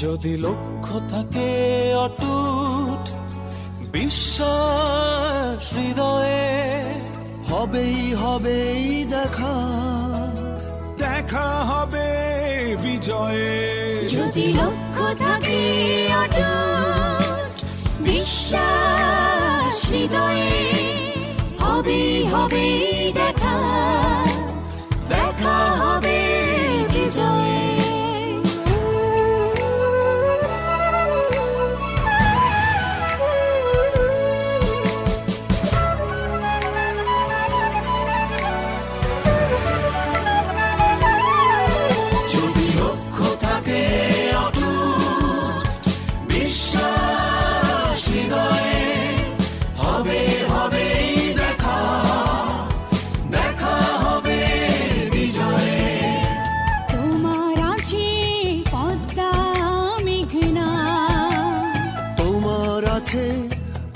যদি লক্ষ্য থাকে অটুট বিশ্বাস হৃদয়ে, হবেই হবেই দেখা, দেখা হবে বিজয়ে। যদি লক্ষ্য থাকে অটুট বিশ্বাস হৃদয়ে, হবেই হবেই দেখা, দেখা হবে বিজয়ে।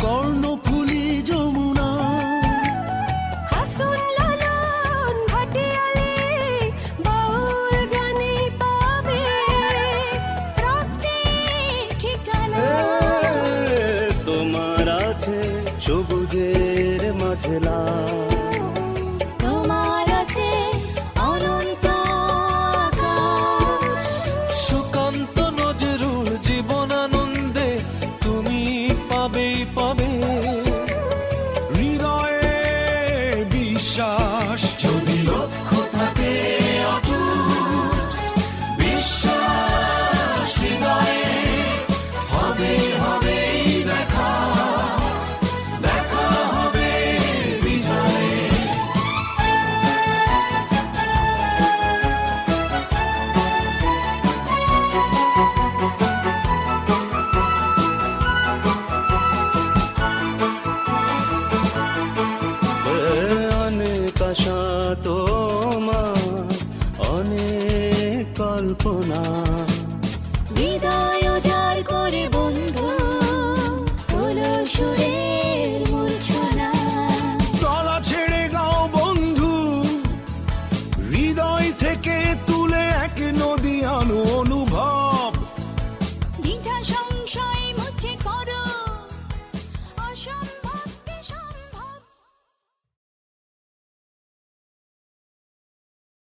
কর্ণফুলী যমুনা, হাসুন লালন ভাটিয়ালি বাউল গানে পাবে প্রাপ্তির ঠিকানা। তোমার আছে সবুজের মাঝে তোমার আছে অনন্ত আকাশ, সুকান্ত নজরুল জীবনানন্দে তুমি পাবেই পাবে। হৃদয়ে বিশ্বাস যদি